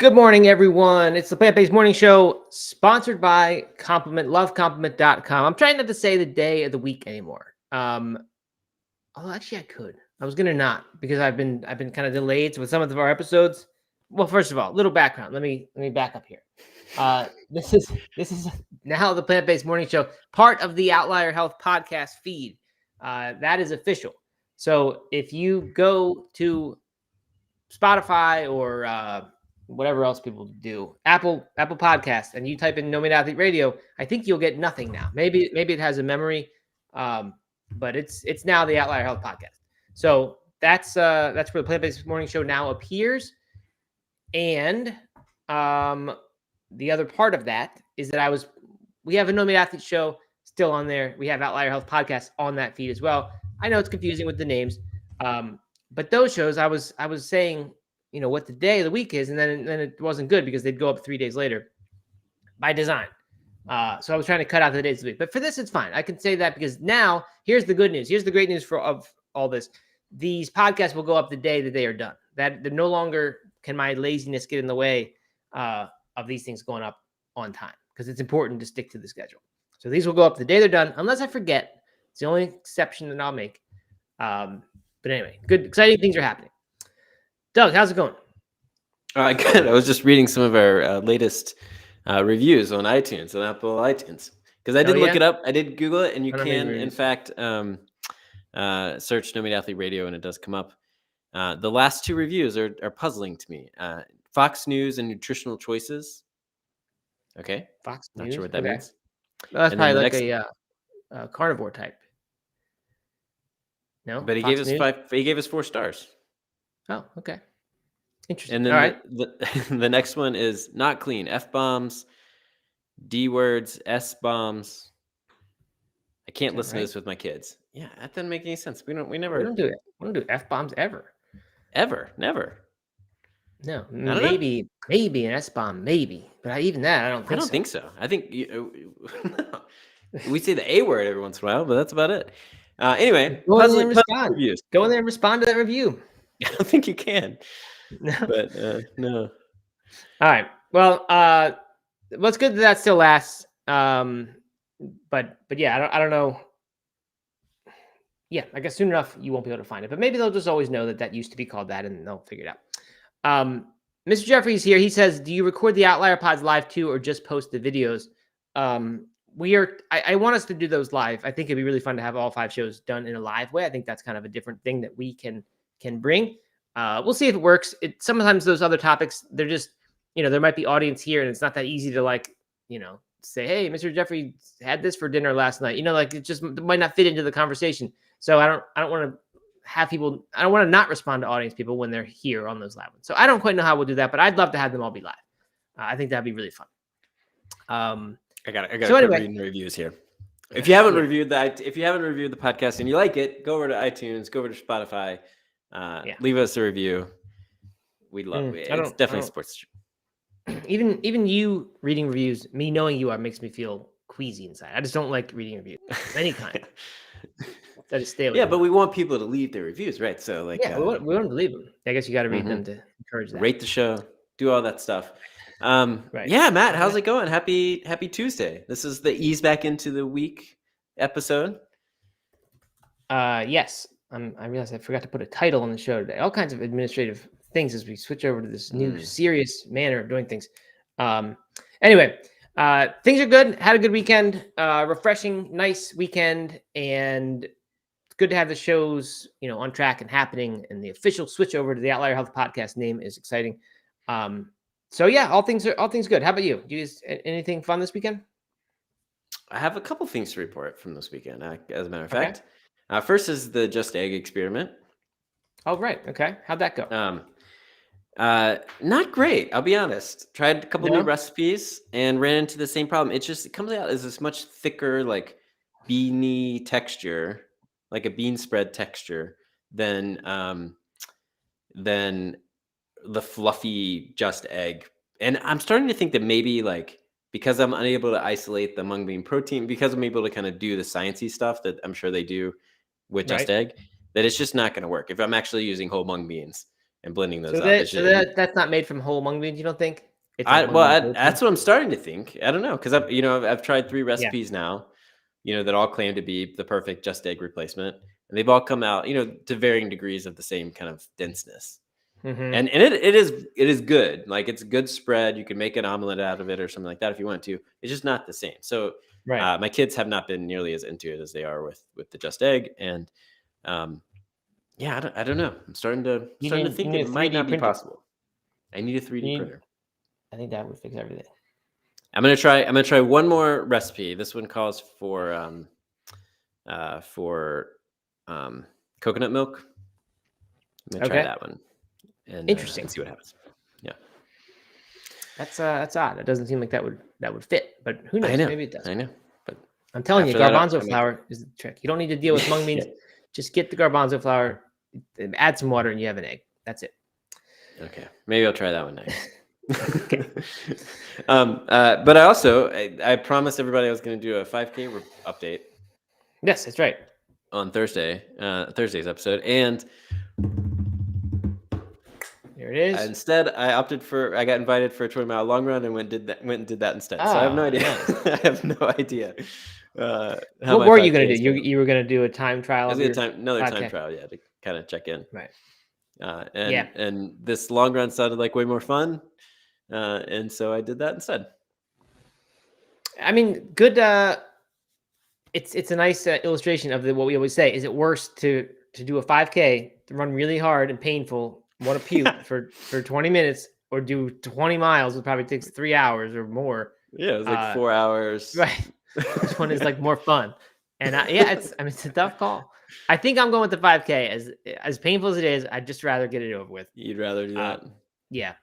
Good morning, everyone. It's the Plant-Based Morning Show, sponsored by lovecompliment.com. I'm trying not to say the day of the week anymore. Although actually I could. I was gonna not because I've been kind of delayed with some of our episodes. Well, first of all, little background. Let me back up here. This is now the Plant-Based Morning Show, part of the Outlier Health podcast feed. That is official. So if you go to Spotify or whatever else people do, Apple Podcast, and you type in No Meat Athlete Radio, I think you'll get nothing now. Maybe it has a memory, but it's now the Outlier Health Podcast. So that's where the Plant-Based Morning Show now appears. And the other part of that is that we have a No Meat Athlete show still on there. We have Outlier Health Podcast on that feed as well. I know it's confusing with the names, but those shows I was saying, what the day of the week is, and then it wasn't good because they'd go up 3 days later by design. So I was trying to cut out the days of the week. But for this, it's fine. I can say that because now here's the good news. Here's the great news of all this. These podcasts will go up the day that they are done. That no longer can my laziness get in the way of these things going up on time, because it's important to stick to the schedule. So these will go up the day they're done, unless I forget. It's the only exception that I'll make. But anyway, good, exciting things are happening. Doug, how's it going? Good. I was just reading some of our latest reviews on iTunes, on Apple iTunes, because I did look it up. I did Google it, and you can, in fact, search No Meat Athlete Radio, and it does come up. The last two reviews are puzzling to me. Fox News and Nutritional Choices. Okay. Fox Not News? sure what that means. Well, that's probably like a carnivore type. No, but he gave us 5. He gave us 4 stars. Oh, okay. Interesting. And then all right. the next one is Not Clean. F-bombs, D-words, S-bombs. I can't listen to this with my kids. Yeah, that doesn't make any sense. We don't do it. We don't do F-bombs ever. Ever. Never. No, maybe an S-bomb, maybe. But even that, I don't think so. I think we say the A word every once in a while, but that's about it. Anyway, go in there and respond. Reviews. Go in there and respond to that review. I don't think you can. No. But no. All right. Well, it's good that still lasts. But yeah, I don't know. Yeah, I guess soon enough you won't be able to find it. But maybe they'll just always know that used to be called that, and they'll figure it out. Mr. Jeffrey's here. He says, "Do you record the Outlier Pods live too, or just post the videos?" I want us to do those live. I think it'd be really fun to have all 5 shows done in a live way. I think that's kind of a different thing that we can bring. We'll see if it works. Sometimes those other topics, they're just, there might be audience here, and it's not that easy to say, "Hey, Mr. Jeffrey had this for dinner last night." It just might not fit into the conversation. So I don't want to have people. I don't want to not respond to audience people when they're here on those live ones. So I don't quite know how we'll do that, but I'd love to have them all be live. I think that'd be really fun. I got to reading reviews here. If you haven't reviewed the podcast and you like it, go over to iTunes, go over to Spotify, leave us a review. We'd love it. It's definitely sports. Even you reading reviews, me knowing you makes me feel queasy inside. I just don't like reading reviews of any kind. I just stay away. Yeah, but we want people to leave their reviews, right? So we want them to leave them. I guess you got to read them to encourage that. Rate the show, do all that stuff. Right. Yeah, Matt, how's it going? Happy Tuesday. This is the ease back into the week episode. Yes. I realized I forgot to put a title on the show today. All kinds of administrative things as we switch over to this new serious manner of doing things. Anyway, things are good. Had a good weekend. Refreshing, nice weekend, and it's good to have the shows, on track and happening. And the official switch over to the Outlier Health Podcast name is exciting. So yeah, all things good. How about you? Do you guys anything fun this weekend? I have a couple things to report from this weekend. As a matter of fact, first is the Just Egg experiment. Oh right, okay. How'd that go? Not great. I'll be honest. Tried a couple new recipes and ran into the same problem. It comes out as this much thicker, like beanie texture, like a bean spread texture than the fluffy Just Egg. And I'm starting to think that maybe because I'm unable to isolate the mung bean protein, because I'm able to kind of do the sciencey stuff that I'm sure they do with Just Egg, that it's just not going to work if I'm actually using whole mung beans. and blending those So up. that's not made from whole mung beans, you don't think? It's That's what I'm starting to think. I don't know, because I've tried 3 recipes now, that all claim to be the perfect just egg replacement, and they've all come out, to varying degrees of the same kind of denseness. And it is good. Like, it's a good spread. You can make an omelet out of it or something like that if you want to. It's just not the same. So my kids have not been nearly as into it as they are with the just egg. And I don't know. I'm starting to think it might not be possible. I need a 3D printer. I think that would fix everything. I'm gonna try one more recipe. This one calls for coconut milk. I'm gonna try that one. And, interesting. And see what happens. Yeah, that's odd. It doesn't seem like that would fit, but who knows? Maybe it does. I know, but I'm telling you, garbanzo flour is the trick. You don't need to deal with mung beans. Just get the garbanzo flour, add some water, and you have an egg. That's it. Okay, maybe I'll try that one next. Okay. But I promised everybody I was going to do a 5K update. Yes, that's right. On Thursday's episode, and there it is. Instead, I got invited for a 20-mile long run and went and did that instead. So I have no idea. Nice. I have no idea. What were you going to do? You were going to do a time trial? Another time trial, to kind of check in. Right. And this long run sounded like way more fun, and so I did that instead. I mean, good. It's a nice illustration of what we always say. Is it worse to do a 5K, to run really hard and painful, want to puke for 20 minutes, or do 20 miles? It probably takes 3 hours or more. Yeah, it was like 4 hours. Right. Which one is like more fun? And it's a tough call. I think I'm going with the 5K. As painful as it is, I'd just rather get it over with. You'd rather do that? Yeah.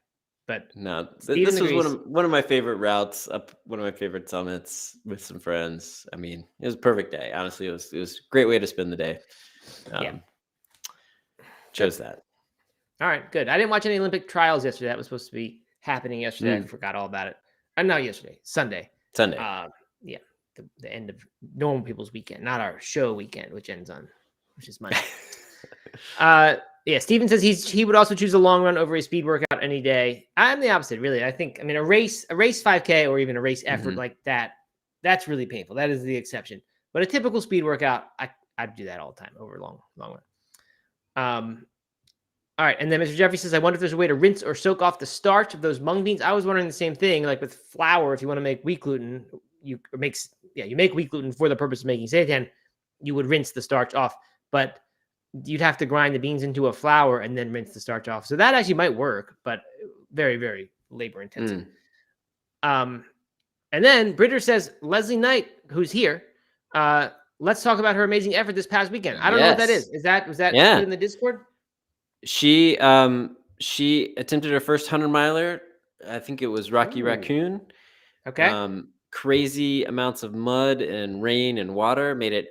But no, this was one of my favorite routes up one of my favorite summits with some friends. I mean, it was a perfect day. Honestly, it was a great way to spend the day. Chose that. All right, good. I didn't watch any Olympic trials yesterday. That was supposed to be happening yesterday. I forgot all about it. No, yesterday, Sunday. The end of normal people's weekend, not our show weekend, which is Monday. Steven says he would also choose a long run over a speed workout any day. I'm the opposite, really. I think, a race 5K or even a race effort like that, that's really painful. That is the exception. But a typical speed workout, I'd do that all the time over a long run. All right, and then Mr. Jeffrey says, I wonder if there's a way to rinse or soak off the starch of those mung beans. I was wondering the same thing, like with flour. If you want to make wheat gluten, you make wheat gluten for the purpose of making seitan, you would rinse the starch off, but you'd have to grind the beans into a flour and then rinse the starch off. So that actually might work, but very, very labor intensive. And then Britter says, Leslie Knight, who's here, let's talk about her amazing effort this past weekend. I don't know what that is. Was that put in the Discord? She attempted her first 100-miler. I think it was Rocky Raccoon. Okay. Crazy amounts of mud and rain and water made it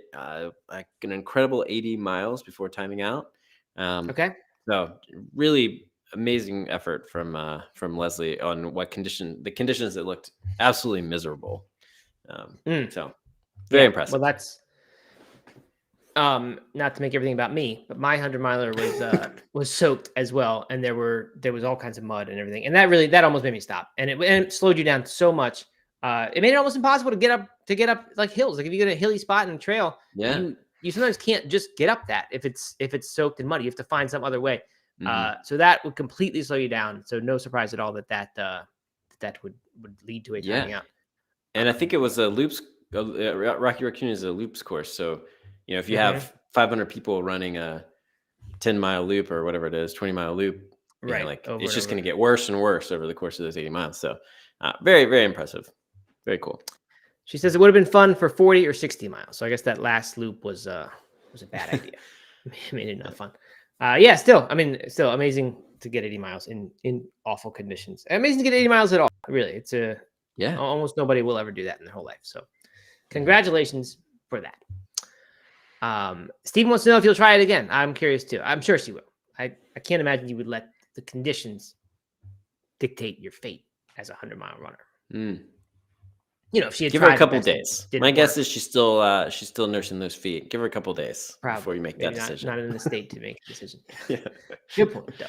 like an incredible 80 miles before timing out. So really amazing effort from Leslie on the conditions that looked absolutely miserable. So very impressive. Well, that's not to make everything about me, but my 100-miler was soaked as well, and there was all kinds of mud and everything, and that almost made me stop, and it slowed you down so much. It made it almost impossible to get up like hills. Like if you get a hilly spot in a trail, you sometimes can't just get up that if it's soaked in mud. You have to find some other way. So that would completely slow you down. So no surprise at all that would lead to a timing out. And I think it was a loops. Rocky Raccoon is a loops course. So if you have 500 people running a 10-mile loop or whatever it is, 20-mile loop, it's just going to get worse and worse over the course of those 80 miles. So very, very impressive. Very cool. She says it would have been fun for 40 or 60 miles. So I guess that last loop was a bad idea. It made it not fun. Still amazing to get 80 miles in awful conditions. Amazing to get 80 miles at all. Really, it's almost nobody will ever do that in their whole life. So congratulations for that. Stephen wants to know if you'll try it again. I'm curious too. I'm sure she will. I can't imagine you would let the conditions dictate your fate as a 100-mile runner. If she had give her a couple days. My guess is she's still nursing those feet. Give her a couple days before you make that decision. Not in the state to make a decision. Good point, though.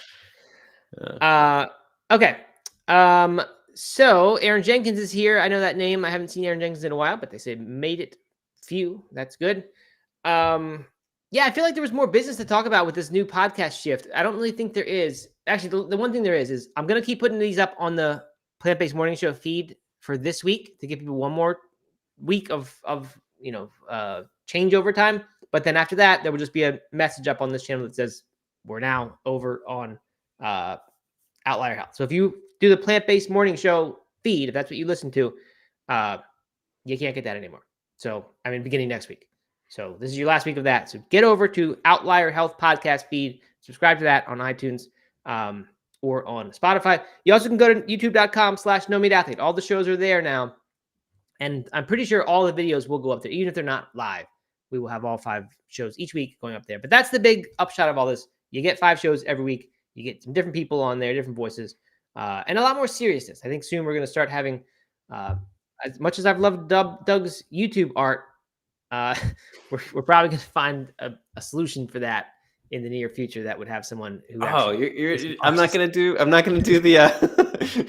Okay. So Aaron Jenkins is here. I know that name. I haven't seen Aaron Jenkins in a while, but they say made it few. That's good. Yeah, I feel like there was more business to talk about with this new podcast shift. I don't really think there is. Actually, the one thing there is I'm going to keep putting these up on the Plant-Based Morning Show feed for this week to give people one more week of changeover time. But then after that, there will just be a message up on this channel that says we're now over on Outlier Health. So if you do the Plant-Based Morning Show feed, if that's what you listen to, you can't get that anymore. So beginning next week. So this is your last week of that. So get over to Outlier Health podcast feed, subscribe to that on iTunes or on Spotify. You also can go to youtube.com/NoMeatAthlete. All the shows are there now. And I'm pretty sure all the videos will go up there, even if they're not live. We will have all 5 shows each week going up there. But that's the big upshot of all this. You get 5 shows every week. You get some different people on there, different voices, and a lot more seriousness. I think soon we're going to start having, as much as I've loved Doug's YouTube art, we're probably going to find a solution for that in the near future that would have someone who. I'm not going to do the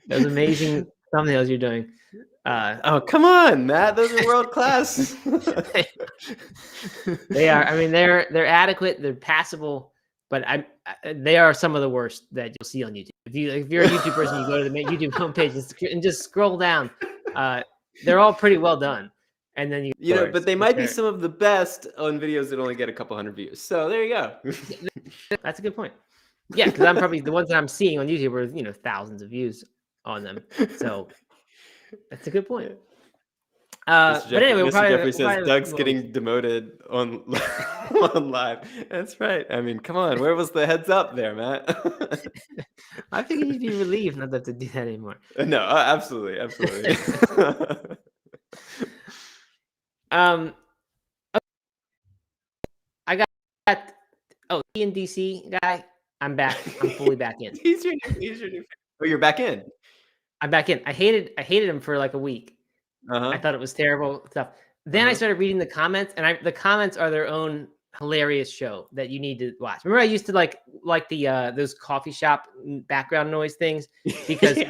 those amazing thumbnails you're doing. Oh, come on, Matt. Those are world class. They are. They're adequate. They're passable, but they are some of the worst that you'll see on YouTube. If you're a YouTube person, you go to the main YouTube homepage and just scroll down. They're all pretty well done. And then but they might be some of the best on videos that only get a couple hundred views. So there you go. That's a good point. Yeah, because I'm probably the ones that I'm seeing on YouTube are thousands of views on them. So that's a good point. But anyway, Mr. Jeffrey says Doug's getting demoted on live. That's right. Come on. Where was the heads up there, Matt? I think you'd be relieved not to have to do that anymore. No, absolutely. I got TNDC guy. I'm back. I'm fully back in. He's your new. Oh, you're back in. I'm back in. I hated him for like a week. I thought it was terrible stuff. Then I started reading the comments, and the comments are their own hilarious show that you need to watch. Remember, I used to like the those coffee shop background noise things because if you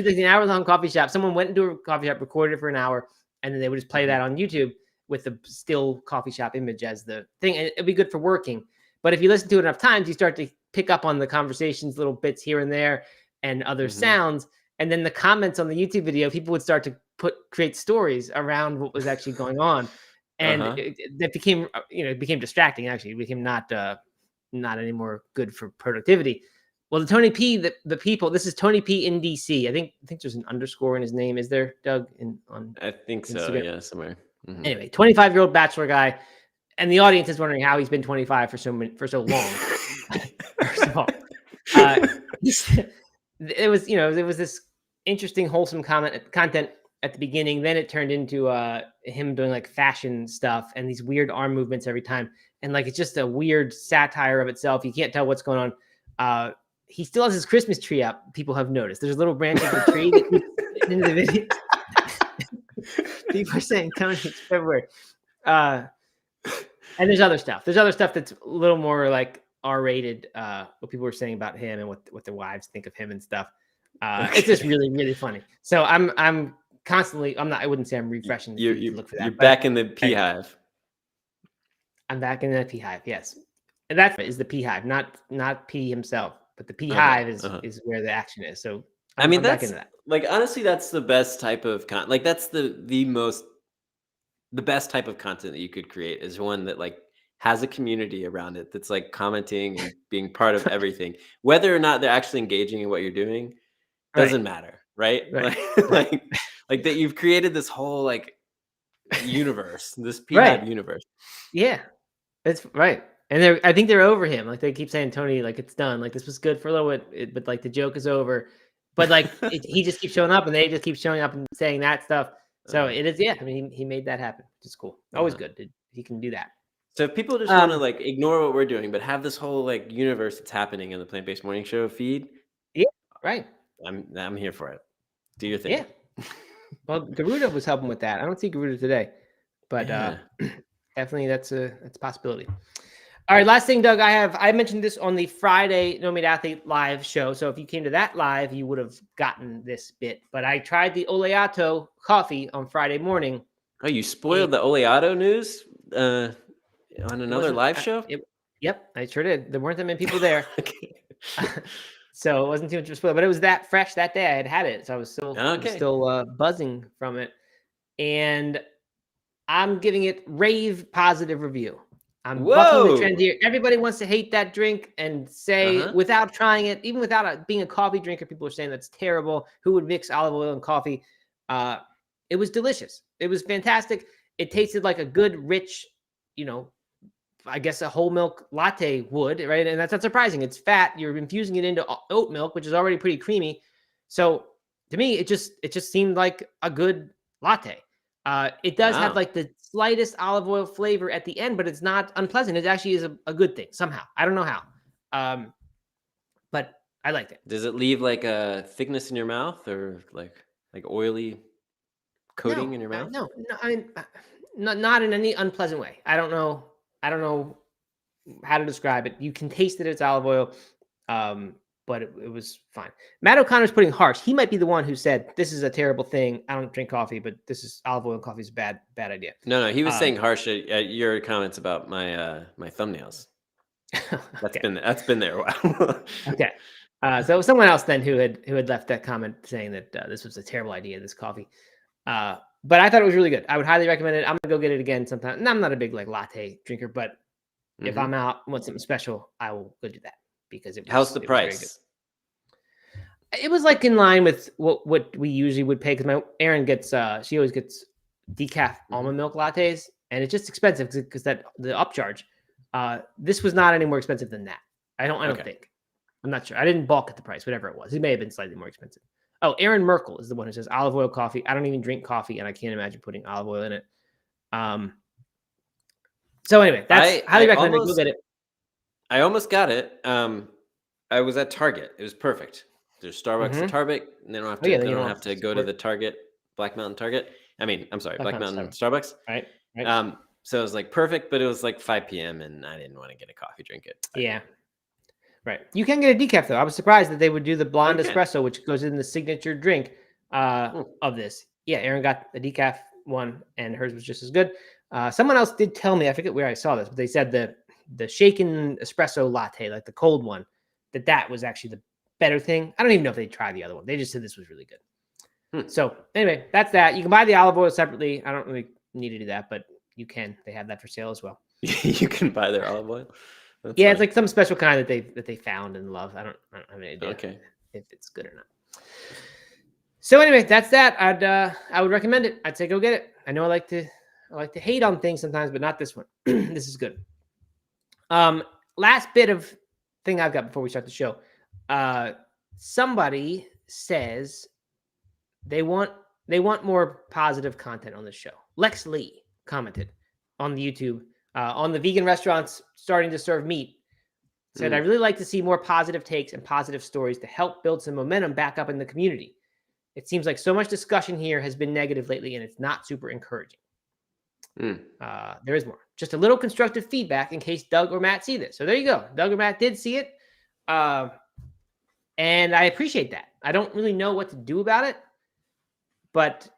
like an hour-long coffee shop, someone went into a coffee shop, recorded it for an hour, and then they would just play that on YouTube with the still coffee shop image as the thing, and it'd be good for working. But if you listen to it enough times, you start to pick up on the conversations, little bits here and there, and other sounds. And then the comments on the YouTube video, people would start to create stories around what was actually going on, and that became became distracting. Actually, it became not anymore good for productivity. Well, the Tony P, the people. This is Tony P in DC. I think there's an underscore in his name. Is there, Doug? I think so. Instagram? Yeah, somewhere. Anyway, 25-year-old bachelor guy, and the audience is wondering how he's been 25 for so long. First of all, it was this interesting, wholesome content at the beginning. Then it turned into him doing like fashion stuff and these weird arm movements every time, and like it's just a weird satire of itself. You can't tell what's going on. He still has his Christmas tree up. People have noticed. There's a little branch of the tree that keeps into the video. People are saying Tony, it's February. And there's other stuff. There's other stuff that's a little more like R-rated. What people were saying about him and what their wives think of him and stuff. It's just really, really funny. So I'm constantly. I wouldn't say I'm refreshing. You look for that. You're back in the beehive. I'm back in the beehive. Yes, and that is the beehive, not P himself, but the beehive is where the action is. So I'm that's back into that. Like honestly, that's the best type of content. Like that's the best type of content that you could create is one that like has a community around it that's like commenting and being part of everything, whether or not they're actually engaging in what you're doing. Doesn't matter, right? Like that you've created this whole like universe, this beehive universe. Yeah, that's right. And I think they're over him. Like they keep saying, Tony, like it's done. Like this was good for a little bit, but like the joke is over. But like he just keeps showing up, and they just keep showing up and saying that stuff. So it is. Yeah, he made that happen, which is cool. Always good. He can do that. So if people just want to like ignore what we're doing, but have this whole like universe that's happening in the Plant-Based Morning Show feed. Yeah, right. I'm here for it. Do your thing. Yeah. Well, Garuda was helping with that. I don't see Garuda today, but definitely that's a possibility. All right, last thing, Doug, I mentioned this on the Friday No Meat Athlete live show. So if you came to that live, you would have gotten this bit. But I tried the Oleato coffee on Friday morning. Oh, you spoiled the Oleato news on another live show? Yep, I sure did. There weren't that many people there. So it wasn't too much of a spoil, but it was that fresh that day. I had it. So I was still buzzing from it. And I'm giving it rave positive review. I'm bucking the trend here. Everybody wants to hate that drink and say without trying it, even without being a coffee drinker, people are saying that's terrible. Who would mix olive oil and coffee? It was delicious. It was fantastic. It tasted like a good, rich, I guess a whole milk latte would, right? And that's not surprising. It's fat. You're infusing it into oat milk, which is already pretty creamy. So to me, it just seemed like a good latte. It does have like the slightest olive oil flavor at the end, but it's not unpleasant. It actually is a good thing somehow. I don't know how, but I liked it. Does it leave like a thickness in your mouth or like oily coating in your mouth? No. I mean, not in any unpleasant way. I don't know how to describe it. You can taste that it's olive oil. But it was fine. Matt O'Connor's putting harsh. He might be the one who said, this is a terrible thing. I don't drink coffee, but this is olive oil and coffee is a bad idea. No, he was saying harsh at your comments about my my thumbnails. That's been there a while. Okay. So it was someone else then who had left that comment saying that this was a terrible idea, this coffee. But I thought it was really good. I would highly recommend it. I'm going to go get it again sometime. And I'm not a big latte drinker, but if I'm out and want something special, I will go do that. Because how's the price? It was like in line with what we usually would pay. Because Erin gets she always gets decaf almond milk lattes, and it's just expensive because the upcharge. This was not any more expensive than that. I don't think. I'm not sure. I didn't balk at the price, whatever it was. It may have been slightly more expensive. Oh, Erin Merkel is the one who says olive oil coffee. I don't even drink coffee, and I can't imagine putting olive oil in it. So anyway, that's highly recommended. Go get it. I almost got it. I was at Target. It was perfect. There's Starbucks at Target. And they don't have to. They don't have to go to the Target, Black Mountain Target. I mean, I'm sorry, Black Mountain Starbucks. Right. So it was like perfect, but it was like 5 p.m. and I didn't want to get a coffee, drink it. Yeah. Right. You can get a decaf though. I was surprised that they would do the blonde espresso, which goes in the signature drink of this. Yeah, Erin got the decaf one, and hers was just as good. Someone else did tell me, I forget where I saw this, but they said the shaken espresso latte, like the cold one, that was actually the better thing. I don't even know if they tried the other one. They just said this was really good. So anyway, that's that. You can buy the olive oil separately. I don't really need to do that, but you can. They have that for sale as well. You can buy their olive oil. That's fine. It's like some special kind that they found and love. I don't have any idea if it's good or not. So anyway, that's that. I would recommend it. I'd say go get it. I know I like to hate on things sometimes, but not this one. This is good. Last bit of thing I've got before we start the show. Somebody says they want more positive content on the show. Lex Lee commented on the YouTube on the vegan restaurants starting to serve meat. Said, I really like to see more positive takes and positive stories to help build some momentum back up in the community. It seems like so much discussion here has been negative lately, and it's not super encouraging. There is more. Just a little constructive feedback in case Doug or Matt see this. So there you go. Doug or Matt did see it. And I appreciate that. I don't really know what to do about it, but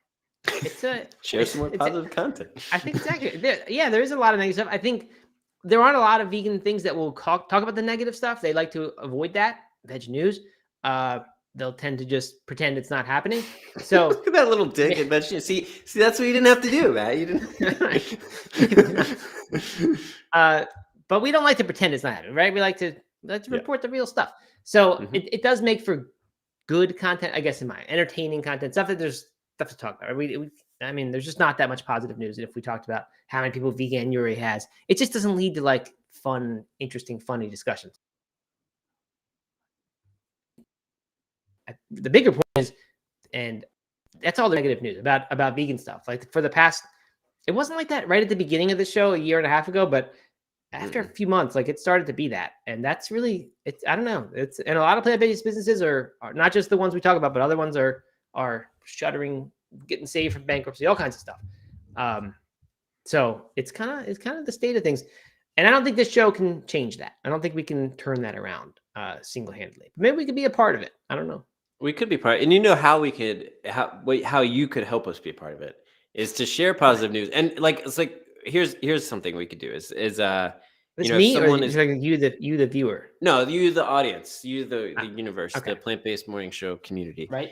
it's share some more positive content. I think it's accurate. There is a lot of negative stuff. I think there aren't a lot of vegan things that will talk about the negative stuff. They like to avoid that. Veg news. They'll tend to just pretend it's not happening. So look at that little dig at veg news. See, that's what you didn't have to do, Matt. You didn't. But we don't like to pretend it's not happening, right? We like to report the real stuff. So it does make for good content, I guess, in my entertaining content, stuff that there's stuff to talk about. I mean, there's just not that much positive news. And if we talked about how many people veganuary has, it just doesn't lead to like fun, interesting, funny discussions. The bigger point is, and that's all the negative news about vegan stuff. Like for the past, it wasn't like that right at the beginning of the show a year and a half ago, but after a few months, like it started to be that. And that's really, I don't know. And a lot of plant-based businesses are not just the ones we talk about, but other ones are shuttering, getting saved from bankruptcy, all kinds of stuff. So it's kind of the state of things. And I don't think this show can change that. I don't think we can turn that around single-handedly. Maybe we could be a part of it. I don't know. We could be part, and how we could how you could help us be a part of it is to share positive news. And it's like here's something we could do is It's if me, or someone is is like you the viewer? No, you the audience, you the universe, okay. the plant-based morning show community. Right.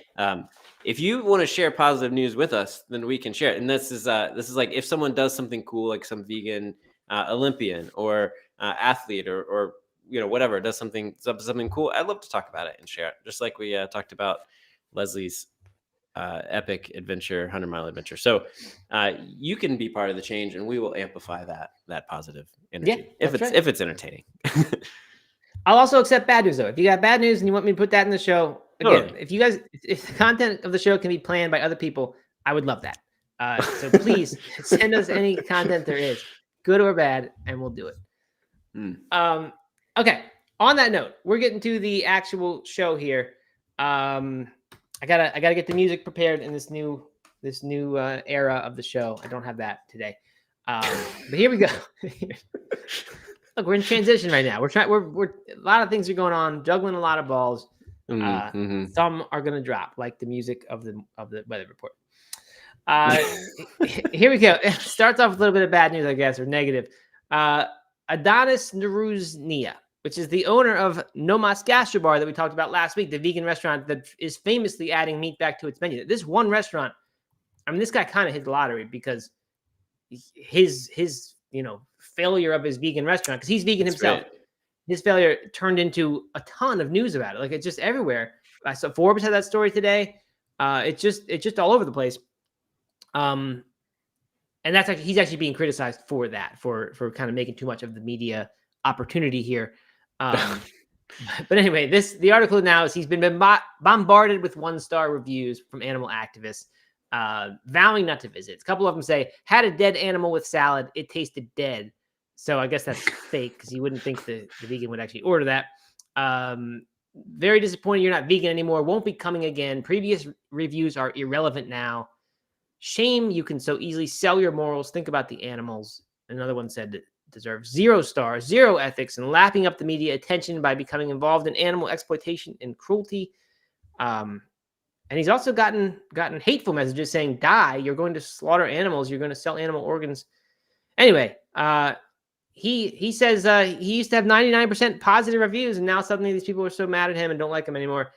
If you want to share positive news with us, then we can share it. And this is like if someone does something cool, like some vegan Olympian or athlete or whatever, does something cool, I'd love to talk about it and share it. Just like we talked about Leslie's epic adventure, 100-mile adventure. So you can be part of the change, and we will amplify that positive energy if it's entertaining. I'll also accept bad news though. If you got bad news and you want me to put that in the show, again, Totally. if the content of the show can be planned by other people, I would love that. So please send us any content there is, good or bad, and we'll do it. Okay. On that note, we're getting to the actual show here. I gotta get the music prepared in this new era of the show. I don't have that today. But here we go. Look, we're in transition right now. We're a lot of things are going on, juggling a lot of balls. Some are going to drop, like the music of the weather report. Here we go. It starts off with a little bit of bad news, I guess, or negative. Adonis Naruznia, which is the owner of Nomas Gastrobar that we talked about last week, the vegan restaurant that is famously adding meat back to its menu. This one restaurant, I mean, this guy kind of hit the lottery because his failure of his vegan restaurant, because he's vegan himself. Right. His failure turned into a ton of news about it. Like, it's just everywhere. So Forbes had that story today. It's just all over the place. And that's he's actually being criticized for that, for kind of making too much of the media opportunity here. But anyway, the article now is he's been bombarded with 1-star reviews from animal activists, vowing not to visit. A couple of them say, had a dead animal with salad, it tasted dead. So I guess that's fake, because you wouldn't think the vegan would actually order that. Very disappointed you're not vegan anymore. Won't be coming again. Previous reviews are irrelevant now. Shame you can so easily sell your morals. Think about the animals. Another one said deserves 0 stars, 0 ethics, and lapping up the media attention by becoming involved in animal exploitation and cruelty. And he's also gotten hateful messages saying, die, you're going to slaughter animals, you're going to sell animal organs. Anyway, he says he used to have 99% positive reviews, and now suddenly these people are so mad at him and don't like him anymore.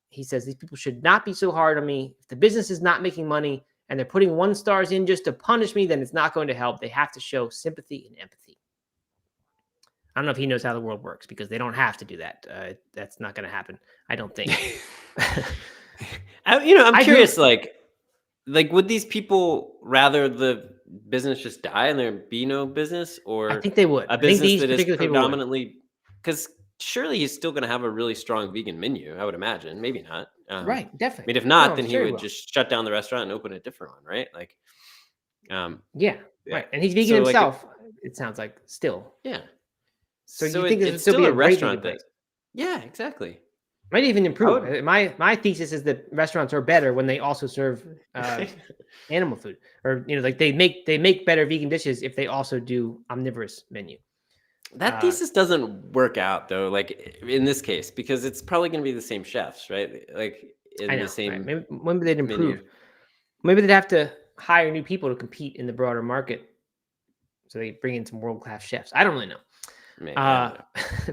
He says these people should not be so hard on me. If the business is not making money and they're putting 1 stars in just to punish me, then it's not going to help. They have to show sympathy and empathy. I don't know if he knows how the world works, because they don't have to do that. That's not going to happen, I don't think. I'm curious, like would these people rather the business just die and there be no business, or I think they would. A business that is predominantly, because surely he's still going to have a really strong vegan menu, I would imagine. Maybe not. Right, definitely. I mean, if not, then he would just shut down the restaurant and open a different one, right? Like, yeah, right. And he's vegan himself. It sounds like still. Yeah. So you think it's still be a restaurant that? Yeah, exactly. Might even improve. My thesis is that restaurants are better when they also serve animal food, or like they make better vegan dishes if they also do omnivorous menu. That thesis doesn't work out though, like in this case, because it's probably going to be the same chefs, right? Like the same. Right? Maybe they'd improve. Menu. Maybe they'd have to hire new people to compete in the broader market, so they bring in some world-class chefs. I don't really know. Maybe, probably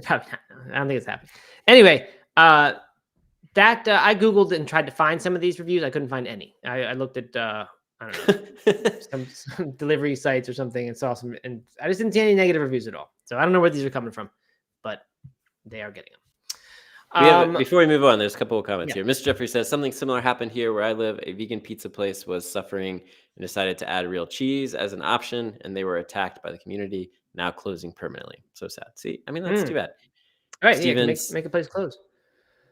not. I don't think it's happening. Anyway, I Googled and tried to find some of these reviews. I couldn't find any. I looked at I don't know some delivery sites or something and saw some, and I just didn't see any negative reviews at all. So I don't know where these are coming from, but they are getting them. Before we move on, there's a couple of comments here. Mr. Jeffrey says something similar happened here where I live. A vegan pizza place was suffering and decided to add real cheese as an option, and they were attacked by the community. Now closing permanently. So sad. See, I mean, that's too bad. All right, make a place close.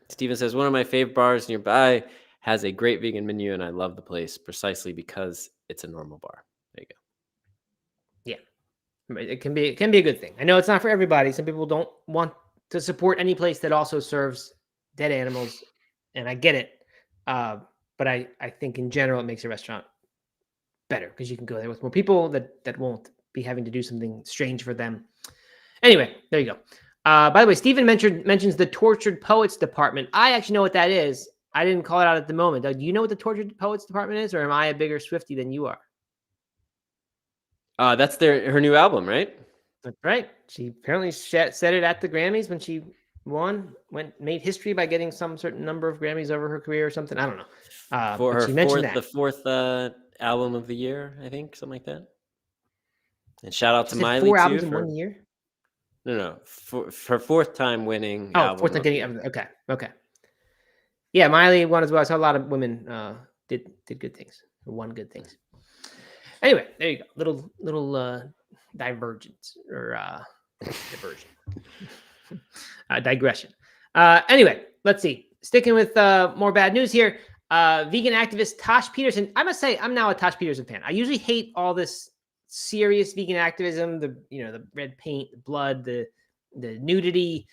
Steven says, one of my fave bars nearby has a great vegan menu, and I love the place precisely because it's a normal bar. There you go. Yeah, it can be a good thing. I know it's not for everybody. Some people don't want to support any place that also serves dead animals, and I get it. But I think in general it makes a restaurant better because you can go there with more people that won't be having to do something strange for them. Anyway, there you go. By the way, Stephen mentions the Tortured Poets Department. I actually know what that is. I didn't call it out at the moment. Do you know what the Tortured Poets Department is, or am I a bigger Swiftie than you are? That's her new album, right? That's right. She apparently said it at the Grammys when she made history by getting some certain number of Grammys over her career or something. I don't know. For her she mentioned the fourth album of the year, I think, something like that. And shout out to Miley 4 too. albums in 1 year? No, for her fourth time winning. Oh, fourth time getting. Okay. Yeah, Miley won as well. I saw a lot of women did good things or won good things. Anyway, there you go. Little divergence or diversion. Digression. Anyway, let's see. Sticking with more bad news here. Vegan activist Tosh Peterson. I must say, I'm now a Tosh Peterson fan. I usually hate all this serious vegan activism, the red paint, the blood, the nudity,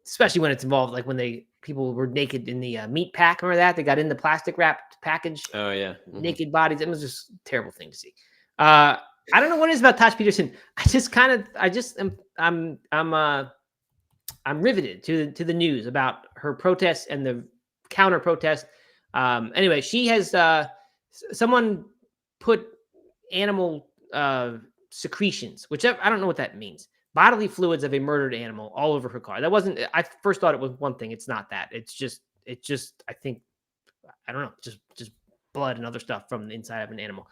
especially when it's involved, like when people were naked in the meat pack. Remember that? They got in the plastic wrapped package. Oh yeah. Naked bodies. It was just a terrible thing to see. I don't know what it is about Tosh Peterson. I'm riveted to the news about her protests and the counter protest. Anyway, she has someone put animal secretions, which I don't know what that means. Bodily fluids of a murdered animal all over her car. That wasn't. I first thought it was one thing. It's not that. It's just. I think. I don't know. Just blood and other stuff from the inside of an animal.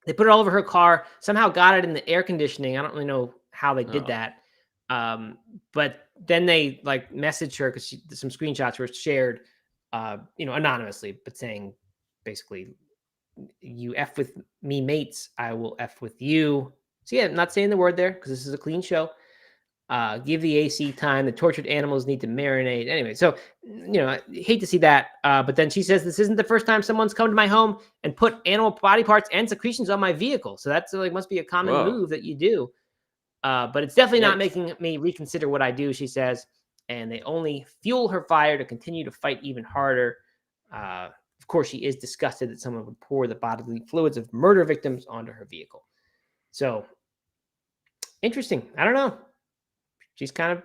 They put it all over her car. Somehow got it in the air conditioning. I don't really know how they did that. But then they messaged her because some screenshots were shared, anonymously, but saying basically, you F with me mates, I will F with you. So yeah, I'm not saying the word there because this is a clean show. Give the AC time. The tortured animals need to marinate. Anyway, so, I hate to see that. But then she says, this isn't the first time someone's come to my home and put animal body parts and secretions on my vehicle. So that's must be a common move that you do. But it's definitely not making me reconsider what I do, she says. And they only fuel her fire to continue to fight even harder. Of course, she is disgusted that someone would pour the bodily fluids of murder victims onto her vehicle. So interesting. I don't know. She's kind of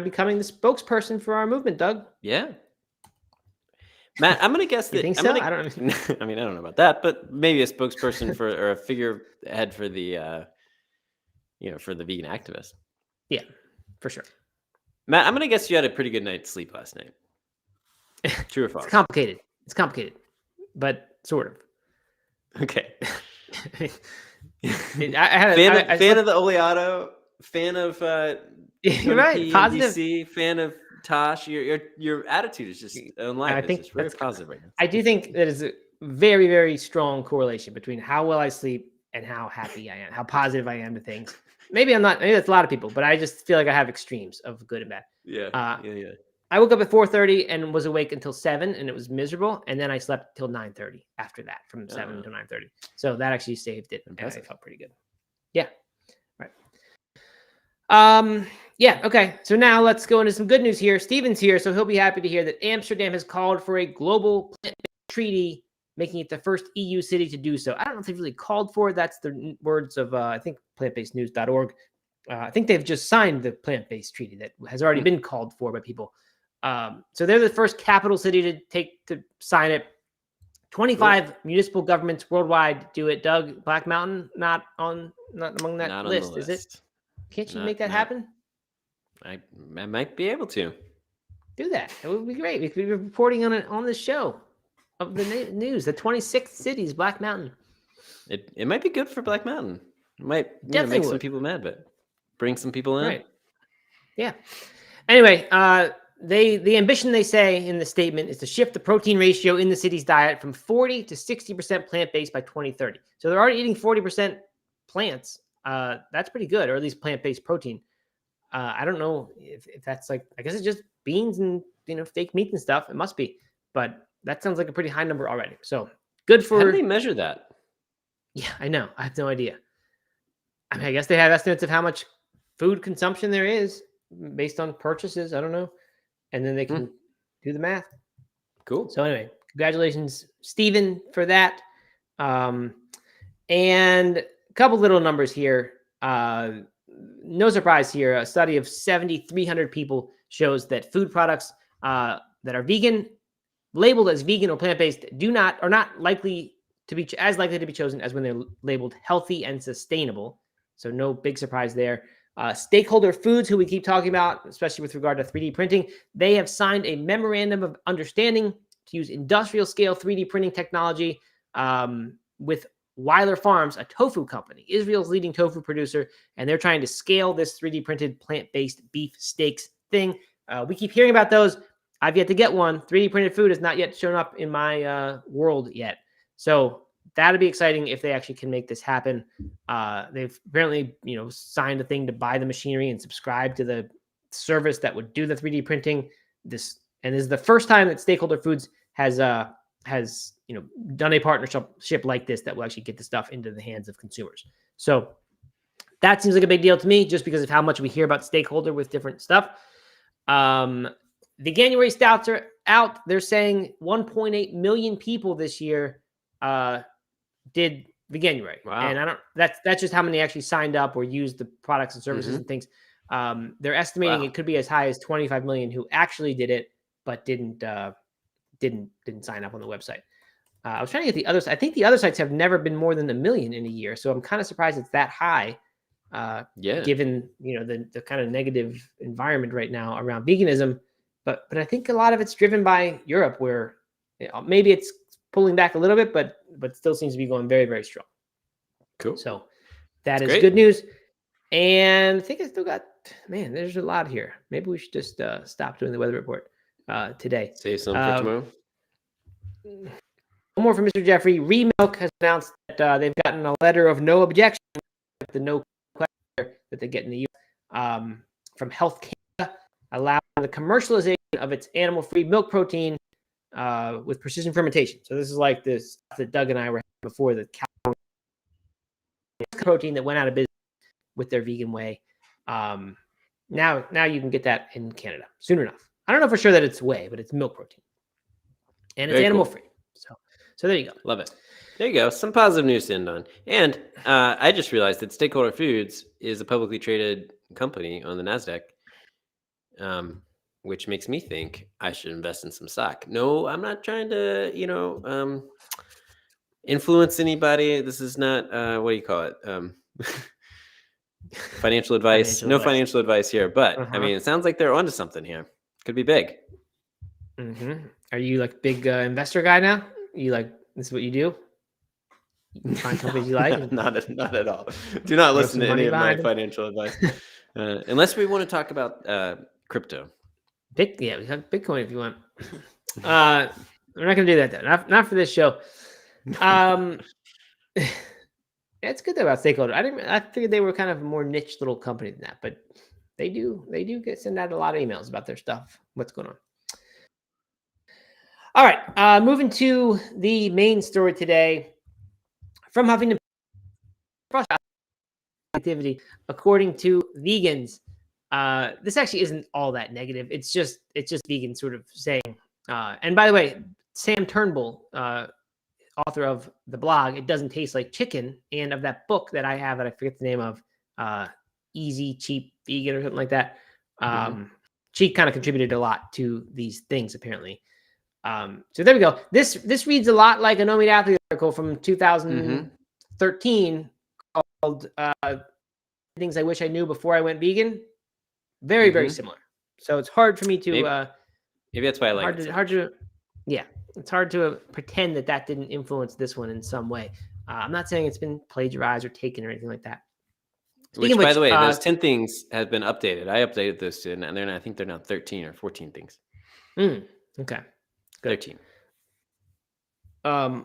becoming the spokesperson for our movement, Doug. Yeah. Matt, I'm going to guess that. You think so? I don't know. I mean, I don't know about that, but maybe a spokesperson or a figurehead for the, for the vegan activist. Yeah, for sure. Matt, I'm going to guess you had a pretty good night's sleep last night. True or false? It's complicated, but sort of. Okay. Fan of the Oleato. Fan of you're right. Positive. DC, fan of Tosh. Your attitude is just in life. I think it's very positive right now. I do think that is a very, very strong correlation between how well I sleep and how happy I am, how positive I am to things. Maybe I'm not. Maybe that's a lot of people, but I just feel like I have extremes of good and bad. Yeah. I woke up at 4:30 and was awake until 7, and it was miserable. And then I slept till 9:30 after that, from 7 until 9:30. So that actually saved it. And I felt pretty good. Yeah. Right. Yeah. Okay. So now let's go into some good news here. Steven's here, so he'll be happy to hear that Amsterdam has called for a global plant-based treaty, making it the first EU city to do so. I don't know if they've really called for it. That's the words of, I think, plantbasednews.org. I think they've just signed the plant-based treaty that has already been called for by people. So they're the first capital city to sign it. 25 municipal governments worldwide do it. Doug, Black Mountain, not among that list, is it? Can't you make that happen? I might be able to do that. It would be great. We could be reporting on this show of the news. The 26 cities, Black Mountain. It might be good for Black Mountain. It might make some people mad, but bring some people in. Right. Yeah. Anyway, the ambition, they say in the statement, is to shift the protein ratio in the city's diet from 40 to 60% plant-based by 2030. So they're already eating 40% plants. That's pretty good, or at least plant-based protein. I don't know if that's I guess it's just beans and fake meat and stuff. It must be, but that sounds like a pretty high number already. So good for. How do they measure that? Yeah, I know. I have no idea. I mean, I guess they have estimates of how much food consumption there is based on purchases. I don't know, and then they can do the math. Cool. So anyway, congratulations, Stephen, for that. And a couple little numbers here. No surprise here. A study of 7,300 people shows that food products that are vegan, labeled as vegan or plant-based, are not likely to be as likely to be chosen as when they're labeled healthy and sustainable. So no big surprise there. Steakholder Foods, who we keep talking about, especially with regard to 3D printing, they have signed a memorandum of understanding to use industrial scale 3D printing technology with Weiler Farms, a tofu company, Israel's leading tofu producer, and they're trying to scale this 3D printed plant-based beef steaks thing. We keep hearing about those. I've yet to get one. 3D printed food has not yet shown up in my world yet. So that'll be exciting if they actually can make this happen. They've apparently, signed a thing to buy the machinery and subscribe to the service that would do the 3D printing. This is the first time that Steakholder Foods has done a partnership like this that will actually get the stuff into the hands of consumers. So that seems like a big deal to me, just because of how much we hear about Steakholder with different stuff. The January stats are out. They're saying 1.8 million people this year did the January. Wow. And that's just how many actually signed up or used the products and services and things. They're estimating it could be as high as 25 million who actually did it, but didn't sign up on the website. I was trying to get the others. I think the other sites have never been more than 1 million in a year. So I'm kind of surprised it's that high. Given, the kind of negative environment right now around veganism. But I think a lot of it's driven by Europe, where maybe it's pulling back a little bit, but still seems to be going very, very strong. Cool. So that is good news. And I think I still got, there's a lot here. Maybe we should just stop doing the weather report today. Save some for tomorrow. One more from Mr. Jeffrey. Remilk has announced that they've gotten a letter of no objection to the no question that they get in the U.S. From Health Canada, allowing the commercialization of its animal-free milk protein with precision fermentation. So this is like this that Doug and I were having before, the cow protein that went out of business with their vegan way. Now you can get that in Canada soon enough. I don't know for sure that it's whey, but it's milk protein, and it's animal free. So there you go. Love it. There you go. Some positive news to end on. And I just realized that Steakholder Foods is a publicly traded company on the NASDAQ, which makes me think I should invest in some stock. No, I'm not trying to, influence anybody. This is not, what do you call it? Financial advice. Financial advice here. But, it sounds like they're onto something here. Could be big. Mm-hmm. Are you like big investor guy now? You like, this is what you do? You find companies you like? Not at all. Do not listen to any of my financial advice. Unless we want to talk about crypto. We have Bitcoin if you want. We're not going to do that though. Not for this show. It's good though about Steakholder. I figured they were kind of a more niche little company than that, but they do send out a lot of emails about their stuff. What's going on? All right, moving to the main story today from Huffington Post. Activity, according to vegans. This actually isn't all that negative. It's just vegans sort of saying. And by the way, Sam Turnbull, author of the blog "It Doesn't Taste Like Chicken" and of that book that I have that I forget the name of, Easy Cheap Vegan or something like that. She kind of contributed a lot to these things apparently. So there we go. This reads a lot like a No Meat Athlete article from 2013 called "Things I Wish I Knew Before I Went Vegan." Very, very similar. So it's hard for me to maybe that's why I like it. It's hard to pretend that didn't influence this one in some way. I'm not saying it's been plagiarized or taken or anything like that. By the way, those 10 things have been updated. I updated those 10, and I think they're now 13 or 14 things. Okay. Good. 13. I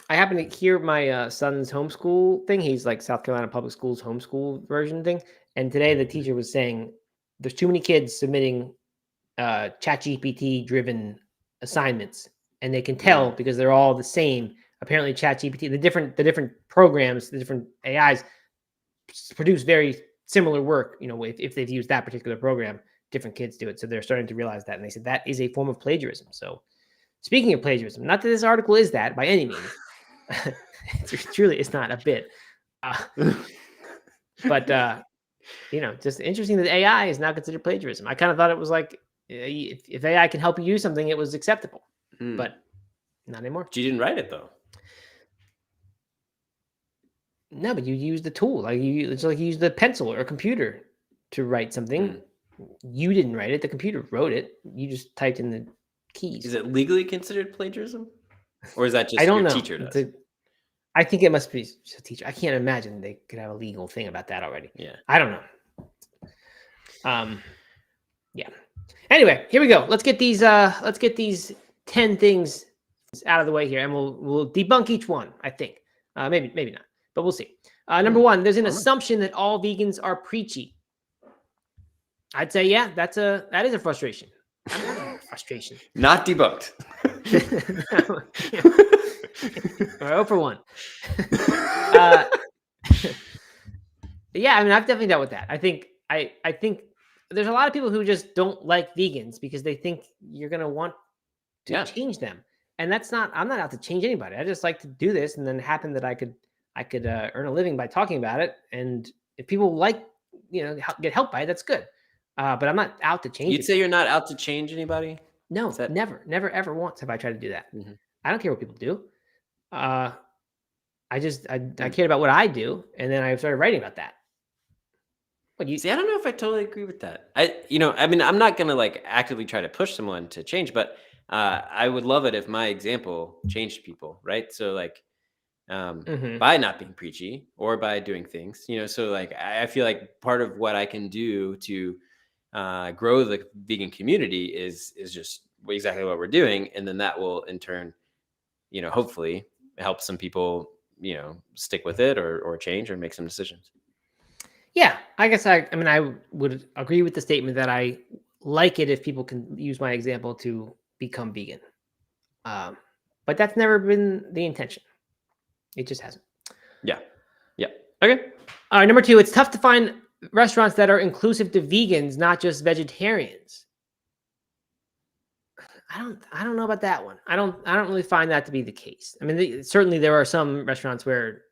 happen to hear my son's homeschool thing. He's like South Carolina Public Schools homeschool version thing. And today the teacher was saying there's too many kids submitting ChatGPT driven assignments, and they can tell because they're all the same. Apparently ChatGPT, the different programs, the different AIs produce very similar work. If they've used that particular program, different kids do it. So they're starting to realize that. And they said that is a form of plagiarism. So speaking of plagiarism, not that this article is that by any means, Truly, it's not a bit. But just interesting that AI is now considered plagiarism. I kind of thought it was like if AI can help you do something, it was acceptable, but not anymore. You didn't write it though. No, but you use the tool. It's like you use the pencil or computer to write something. You didn't write it. The computer wrote it. You just typed in the keys. Is it legally considered plagiarism? Or is that just I don't know. teacher does? I think it must be a teacher. I can't imagine they could have a legal thing about that already. Yeah. I don't know. Yeah. Anyway, here we go. Let's get these 10 things out of the way here, and we'll debunk each one, I think. Maybe not, but we'll see. Number one, there's an assumption that all vegans are preachy. I'd say, yeah, that is a frustration. Frustration. Not debunked. Or 0 for 1. Yeah, I mean, I've definitely dealt with that. I think there's a lot of people who just don't like vegans because they think you're gonna want to change them, and I'm not out to change anybody. I just like to do this, and then it happened that I could earn a living by talking about it, and if people get helped by it, that's good. But I'm not out to change. You'd say you're not out to change anybody? No, never, ever once have I tried to do that. Mm-hmm. I don't care what people do. I cared about what I do, and then I started writing about that. See, I don't know if I totally agree with that. I'm not gonna like actively try to push someone to change, but I would love it if my example changed people, right? So like, by not being preachy or by doing things, so like I feel like part of what I can do to grow the vegan community is just exactly what we're doing, and then that will in turn, hopefully help some people, stick with it or change or make some decisions. Yeah, I guess I would agree with the statement that I like it if people can use my example to become vegan. But that's never been the intention. It just hasn't. Yeah. Okay. All right, number 2, it's tough to find restaurants that are inclusive to vegans, not just vegetarians. I don't know about that one. I don't really find that to be the case. I mean, certainly there are some restaurants where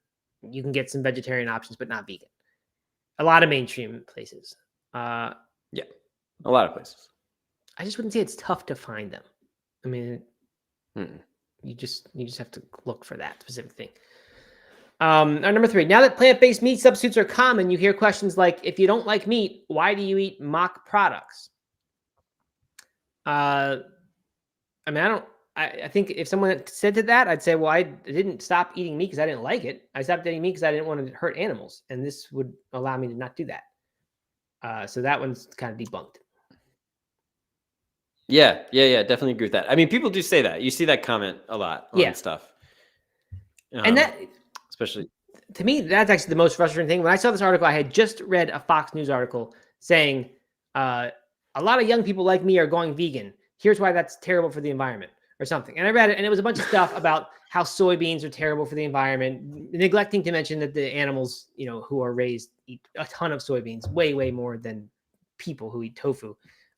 you can get some vegetarian options, but not vegan. A lot of mainstream places. A lot of places. I just wouldn't say it's tough to find them. I mean, you just have to look for that specific thing. Number 3, now that plant-based meat substitutes are common, you hear questions like, if you don't like meat, why do you eat mock products? I think if someone said to that, I'd say, well, I didn't stop eating meat because I didn't like it. I stopped eating meat because I didn't want to hurt animals. And this would allow me to not do that. So that one's kind of debunked. Yeah. Definitely agree with that. I mean, people do say that. You see that comment a lot on stuff. And that, especially to me, that's actually the most frustrating thing. When I saw this article, I had just read a Fox News article saying a lot of young people like me are going vegan. Here's why that's terrible for the environment or something. And I read it, and it was a bunch of stuff about how soybeans are terrible for the environment, neglecting to mention that the animals, who are raised eat a ton of soybeans, way, way more than people who eat tofu.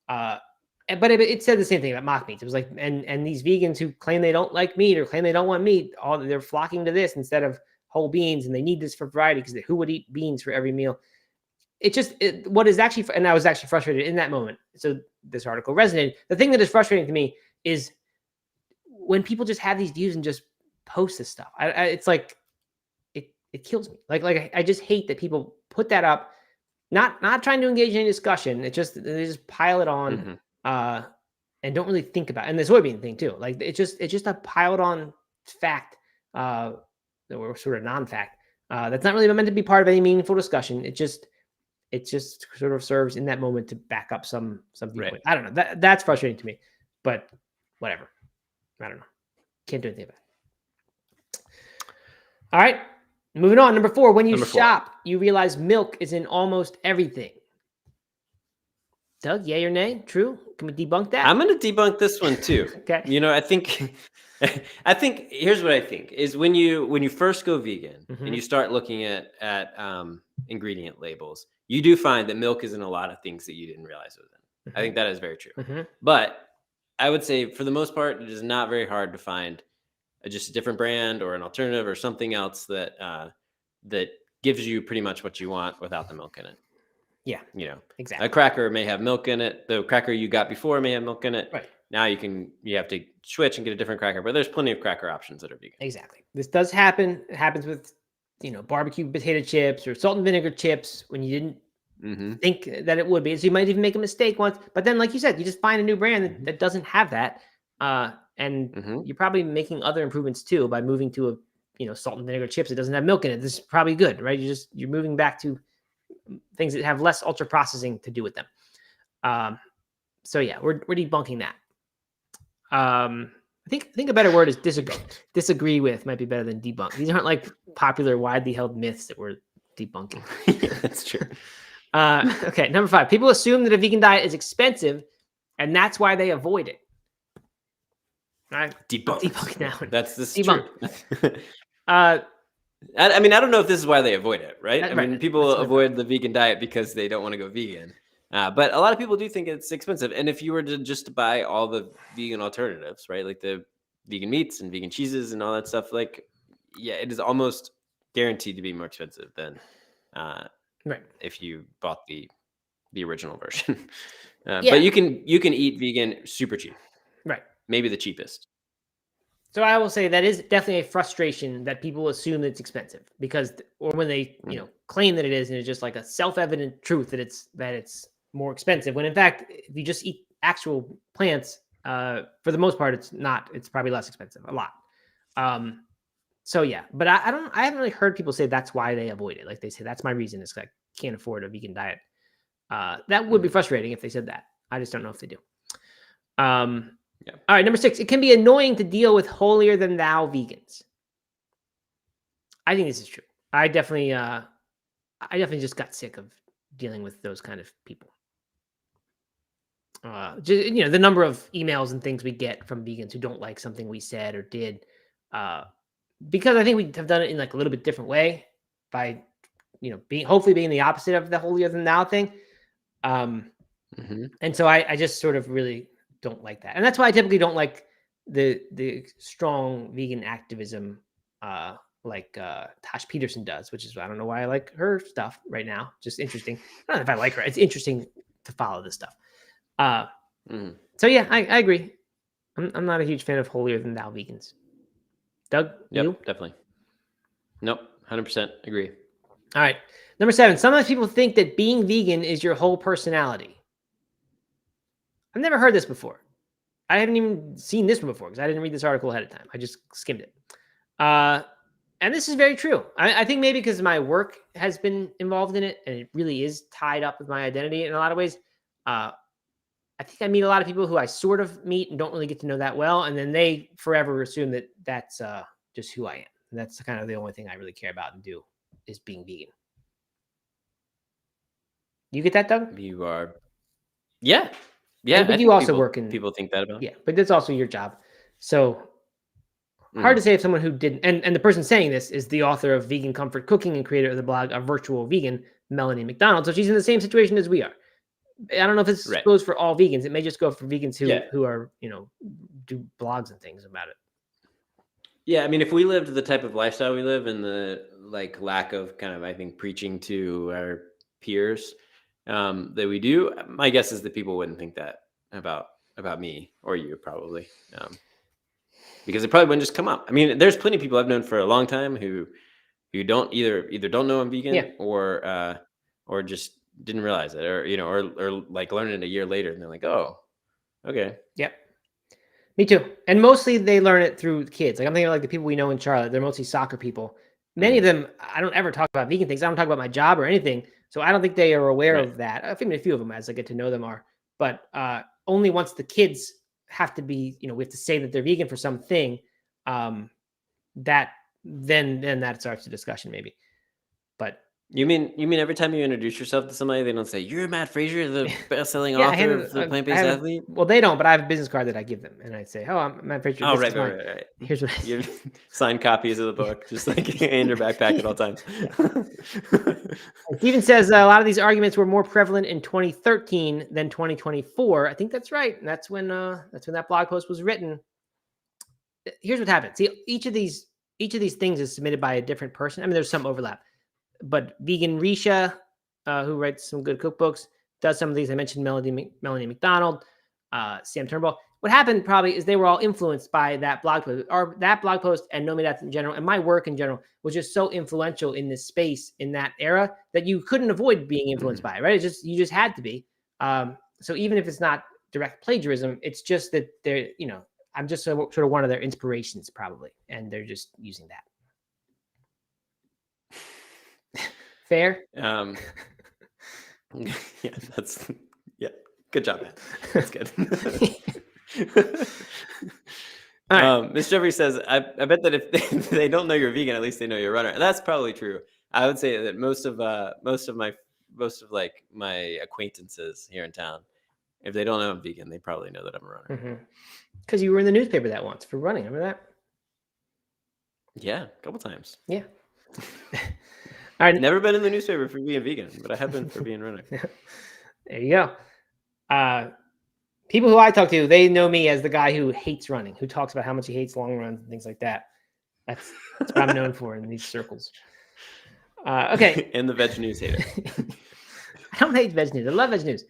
But it said the same thing about mock meats. It was like, and these vegans who claim they don't like meat or claim they don't want meat, they're flocking to this instead of whole beans, and they need this for variety because who would eat beans for every meal? What is actually, and I was actually frustrated in that moment. So this article resonated. The thing that is frustrating to me is when people just have these views and just post this stuff. It's like, it kills me. Like I just hate that people put that up, not trying to engage in any discussion. They just pile it on, and don't really think about it. And the soybean thing too. Like it's just a piled on fact, or sort of non-fact, that's not really meant to be part of any meaningful discussion. It just sort of serves in that moment to back up some viewpoint. Right. I don't know. That's frustrating to me, but whatever. I don't know. Can't do anything about it. All right. Moving on. Number 4, when you shop, you realize milk is in almost everything. Doug, yay or nay? True? Can we debunk that? I'm going to debunk this one too. Okay. I think here's what I think is when you first go vegan and you start looking at ingredient labels, you do find that milk is in a lot of things that you didn't realize it was in. I think that is very true. But I would say for the most part, it is not very hard to find just a different brand or an alternative or something else that that gives you pretty much what you want without the milk in it. Yeah, exactly. A cracker may have milk in it. The cracker you got before may have milk in it. Right. Now you have to switch and get a different cracker, but there's plenty of cracker options that are vegan. Exactly. This does happen. It happens with, barbecue potato chips or salt and vinegar chips when you didn't think that it would be. So you might even make a mistake once, but then like you said, you just find a new brand that doesn't have that. And you're probably making other improvements too by moving to a, salt and vinegar chips that doesn't have milk in it. This is probably good, right? You're moving back to things that have less ultra processing to do with them. So yeah, we're debunking that. I think a better word is disagree. Disagree with might be better than debunk. These aren't like popular, widely held myths that we're debunking. Yeah, that's true. Okay, number 5. People assume that a vegan diet is expensive, and that's why they avoid it. All right, debunk now. That's debunk. True. I mean, I don't know if this is why they avoid it, right? I mean, people avoid the vegan diet because they don't want to go vegan. But a lot of people do think it's expensive. And if you were to just buy all the vegan alternatives, right, like the vegan meats and vegan cheeses and all that stuff, like, yeah, it is almost guaranteed to be more expensive than if you bought the original version. But you can eat vegan super cheap, right? Maybe the cheapest. So I will say that is definitely a frustration that people assume that it's expensive or when they claim that it is, and it's just like a self-evident truth that it's more expensive, when in fact, if you just eat actual plants, for the most part, it's not. It's probably less expensive, a lot. So yeah, but I haven't really heard people say that's why they avoid it. Like they say that's my reason. It's like I can't afford a vegan diet. That would be frustrating if they said that. I just don't know if they do. All right, number 6. It can be annoying to deal with holier than thou vegans. I think this is true. I definitely just got sick of dealing with those kind of people. The number of emails and things we get from vegans who don't like something we said or did, because I think we have done it in like a little bit different way by, hopefully being the opposite of the holier than thou thing. And so I just sort of really don't like that. And that's why I typically don't like the strong vegan activism like Tosh Peterson does, which is, I don't know why I like her stuff right now. Just interesting. I don't know if I like her. It's interesting to follow this stuff. So yeah, I agree. I'm not a huge fan of holier than thou vegans. Doug, you? Definitely. Nope, 100% agree. All right. Number 7, sometimes people think that being vegan is your whole personality. I've never heard this before. I haven't even seen this one before because I didn't read this article ahead of time. I just skimmed it. And this is very true. I think maybe because my work has been involved in it and it really is tied up with my identity in a lot of ways. I think I meet a lot of people who I sort of meet and don't really get to know that well. And then they forever assume that that's just who I am. And that's kind of the only thing I really care about and do is being vegan. You get that, Doug? You are. Yeah. Yeah. But you also work in. People think that about. Yeah. But that's also your job. So hard to say if someone who didn't. And the person saying this is the author of Vegan Comfort Cooking and creator of the blog A Virtual Vegan, Melanie McDonald. So she's in the same situation as we are. I don't know if this goes for all vegans. It may just go for vegans who are, do blogs and things about it. Yeah, I mean, if we lived the type of lifestyle we live and the lack of kind of, I think, preaching to our peers that we do, my guess is that people wouldn't think that about me or you probably, because it probably wouldn't just come up. I mean, there's plenty of people I've known for a long time who don't either don't know I'm vegan or just didn't realize it, or learn it a year later and they're like, oh, okay. Yep. Me too. And mostly they learn it through kids. Like I'm thinking of the people we know in Charlotte, they're mostly soccer people. Many of them, I don't ever talk about vegan things. I don't talk about my job or anything. So I don't think they are aware of that. I think a few of them as I get to know them are, but only once the kids have to be, we have to say that they're vegan for something, that then that starts the discussion maybe. But you mean every time you introduce yourself to somebody, they don't say, "You're Matt Frazier, the best-selling author of the Plant-Based Athlete"? Well, they don't, but I have a business card that I give them, and I say, "Oh, I'm Matt Frazier." Oh, right. Here's what you sign copies of the book, just in your backpack at all times. Steven says a lot of these arguments were more prevalent in 2013 than 2024. I think that's right. And that's when that blog post was written. here's what happens. See, each of these things is submitted by a different person. I mean, there's some overlap, but Vegan Risha, who writes some good cookbooks, does some of these. I mentioned Melanie McDonald, Sam Turnbull. What happened probably is they were all influenced by that blog post, or that blog post, and Nomas in general, and my work in general was just so influential in this space in that era that you couldn't avoid being influenced by it, right? You just had to be. So even if it's not direct plagiarism, it's just that they're, I'm just sort of one of their inspirations probably, and they're just using that. Fair? Yeah, good job, man. That's good. Right. Miss Jeffrey says, I bet that if they don't know you're vegan, at least they know you're a runner. And that's probably true. I would say that most of my acquaintances here in town, if they don't know I'm vegan, they probably know that I'm a runner. Because you were in the newspaper that once for running. Remember that? Yeah, a couple times. Yeah. All right. Never been in the newspaper for being vegan, but I have been for being a runner. There you go. People who I talk to, they know me as the guy who hates running, who talks about how much he hates long runs and things like that. That's what I'm known for in these circles. Okay. And the veg news hater. I don't hate veg news. I love veg news.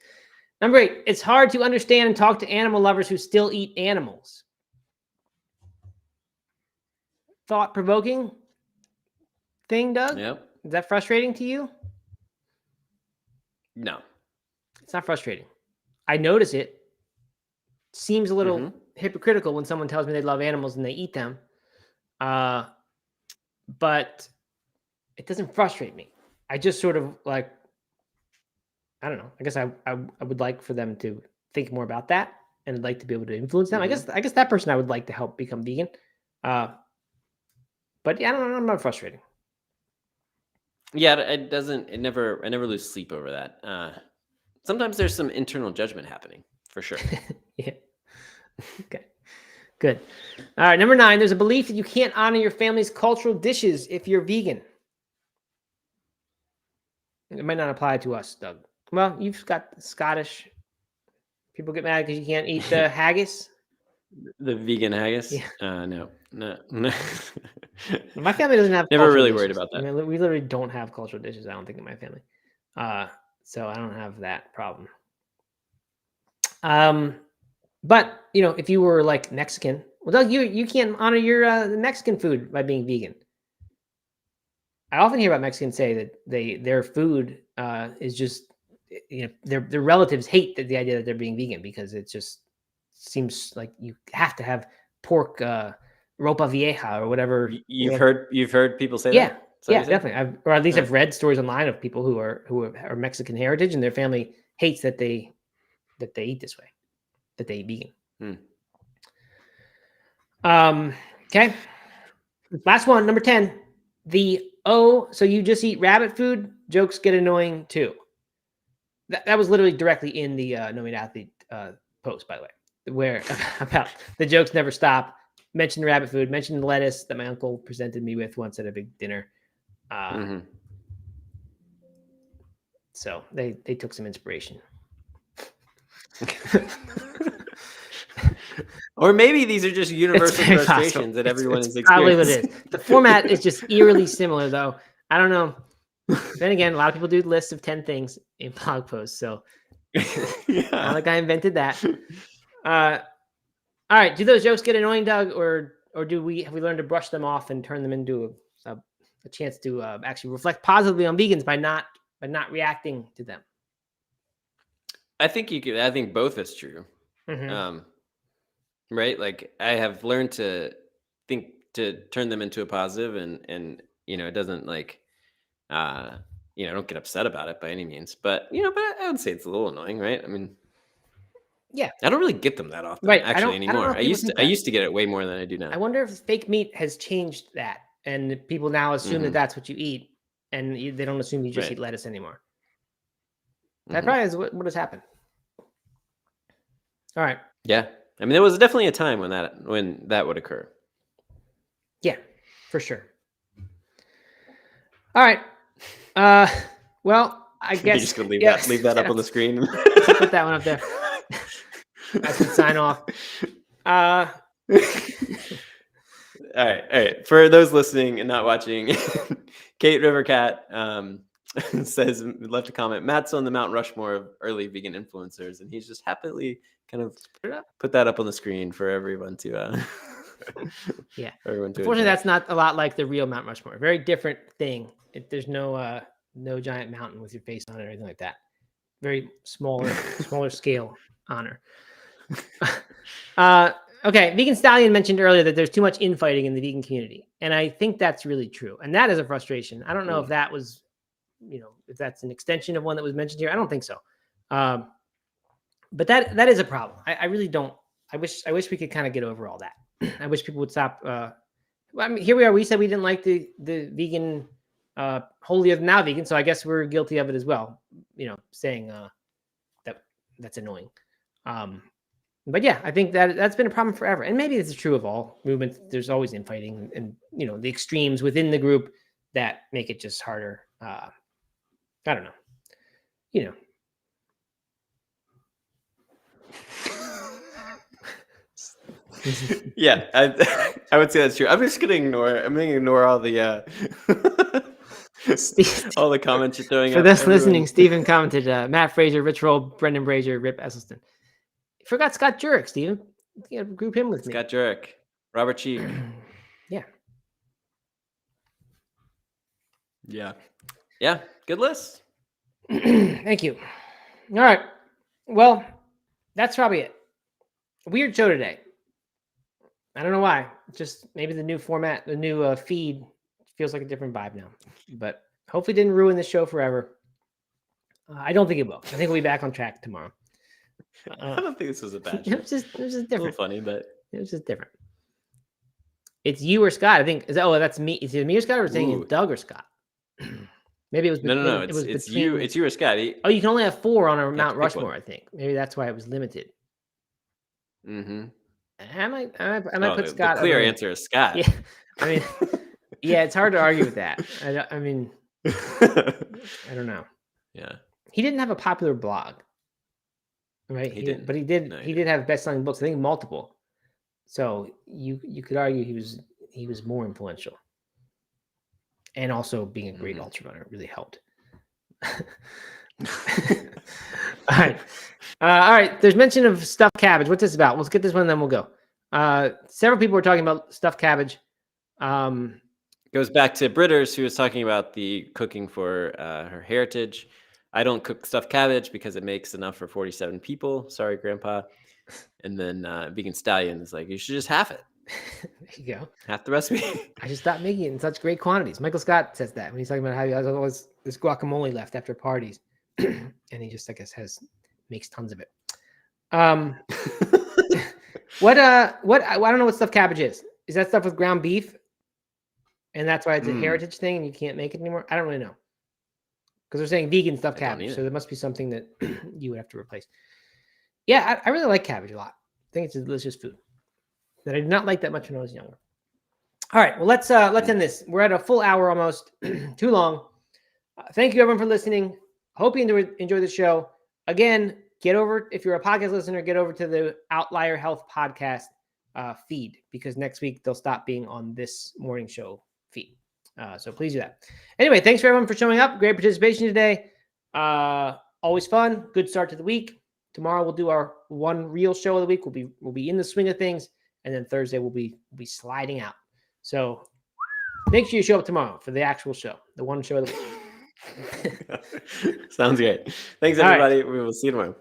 Number 8, it's hard to understand and talk to animal lovers who still eat animals. Thought-provoking thing, Doug? Yep. Is that frustrating to you? No. It's not frustrating. I notice it. Seems a little hypocritical when someone tells me they love animals and they eat them. But it doesn't frustrate me. I just sort of like, I don't know. I guess I would like for them to think more about that, and I'd like to be able to influence them. I guess that person I would like to help become vegan. But yeah, I don't know. I'm not frustrating. Yeah, I never lose sleep over that. Sometimes there's some internal judgment happening, for sure. Yeah. Okay. Good. All right. Number 9, there's a belief that you can't honor your family's cultural dishes if you're vegan. It might not apply to us, Doug. Well, you've got Scottish. People get mad because you can't eat the haggis. The vegan haggis? Yeah. No. My family doesn't have. Never really worried about that. I mean, we literally don't have cultural dishes. I don't think in my family. So I don't have that problem. But if you were like Mexican, well, Doug, you can't honor your Mexican food by being vegan. I often hear about Mexicans say that their food is just, their relatives hate the idea that they're being vegan because it just seems like you have to have pork ropa vieja or whatever. You've heard people say that? Yeah, definitely. Or at least I've read stories online of people who are Mexican heritage and their family hates that they eat this way, that they eat vegan. Okay. Last one, number 10. So you just eat rabbit food? Jokes get annoying too. That was literally directly in the No Meat Athlete post, by the way, where about the jokes never stop. Mentioned the rabbit food, mentioned the lettuce that my uncle presented me with once at a big dinner. So they took some inspiration. Or maybe these are just universal frustrations that everyone is experiencing. Probably what it is. The format is just eerily similar, though. I don't know. Then again, a lot of people do lists of 10 things in blog posts, so not like I invented that. All right, do those jokes get annoying, Doug, or have we learned to brush them off and turn them into a chance to actually reflect positively on vegans by not reacting to them? I think you could. I think both is true. Right? Like I have learned to think to turn them into a positive, and it doesn't like, I don't get upset about it by any means, but I would say it's a little annoying, right? I mean, yeah, I don't really get them that often, right? Actually, anymore. I used to get it way more than I do now. I wonder if fake meat has changed that, and people now assume that that's what you eat, and they don't assume you just eat lettuce anymore. That probably is what has happened. All right. Yeah. I mean, there was definitely a time when that would occur. Yeah, for sure. All right. Well, I guess you're just gonna leave that up on the screen. Put that one up there. I can sign off. All right. For those listening and not watching, Kate Rivercat says, left a comment, Matt's on the Mount Rushmore of early vegan influencers, and he's just happily kind of put that up on the screen for everyone to yeah. Everyone to Unfortunately, that's not a lot like the real Mount Rushmore. Very different thing. There's no giant mountain with your face on it or anything like that. Very smaller scale honor. Okay, Vegan Stallion mentioned earlier that there's too much infighting in the vegan community, and I think that's really true. And that is a frustration. I don't know if that was, if that's an extension of one that was mentioned here. I don't think so. But that is a problem. I really don't. I wish we could kind of get over all that. I wish people would stop. I mean, here we are. We said we didn't like the vegan, holier than thou vegan, so I guess we're guilty of it as well. Saying that's annoying. But yeah, I think that's been a problem forever, and maybe this is true of all movements. There's always infighting, and the extremes within the group that make it just harder. I don't know. Yeah, I would say that's true. I'm just gonna ignore all the all the comments you're throwing. For those listening, Stephen commented, Matt Frazier, Rich Roll, Brendan Brazier, Rip Esselstyn. Forgot Scott Jurek, Stephen. You gotta group him with me. Scott Jurek, Robert Cheek. Yeah. Good list. Thank you. All right. Well, that's probably it. Weird show today. I don't know why. Just maybe the new format, the new feed feels like a different vibe now. But hopefully didn't ruin the show forever. I don't think it will. I think we'll be back on track tomorrow. I don't think this was a bad show. It was just different. A little funny, but it was just different. It's you or Scott. I think that's me. Is it me or Scott, or is it Doug or Scott? Maybe it was. No. It's you. It's you or Scott. Oh, you can only have 4 on a Mount Rushmore. I think maybe that's why it was limited. Mm-hmm. I might put Scott. The clear answer is Scott. Yeah, I mean, yeah, it's hard to argue with that. I mean, I don't know. Yeah, he didn't have a popular blog, right? He didn't. But he did. No, he did have best-selling books. I think multiple. So you could argue he was more influential, and also being a great ultra runner really helped. All right. There's mention of stuffed cabbage. What's this about? Let's get this one, and then we'll go. Several people were talking about stuffed cabbage. Goes back to Britters, who was talking about the cooking for her heritage. I don't cook stuffed cabbage because it makes enough for 47 people. Sorry, Grandpa. And then Vegan Stallion is like, you should just half it. There you go. Half the recipe. I just stopped making it in such great quantities. Michael Scott says that when he's talking about how he has always this guacamole left after parties. And he just, I guess, makes tons of it. I don't know what stuffed cabbage is. Is that stuff with ground beef? And that's why it's a heritage thing and you can't make it anymore? I don't really know. Because they're saying vegan stuffed cabbage. So there must be something that you would have to replace. Yeah, I really like cabbage a lot. I think it's a delicious food that I did not like that much when I was younger. All right, well, let's end this. We're at a full hour almost. Too long. Thank you, everyone, for listening. Hope you enjoy the show. Again, if you're a podcast listener, get over to the Outlier Health Podcast feed, because next week they'll stop being on this morning show feed. So please do that. Anyway, thanks for everyone for showing up. Great participation today. Always fun. Good start to the week. Tomorrow we'll do our one real show of the week. We'll be in the swing of things, and then Thursday we'll be sliding out. So make sure you show up tomorrow for the actual show, the one show of the week. Sounds great. Thanks, everybody. Right. We will see you tomorrow.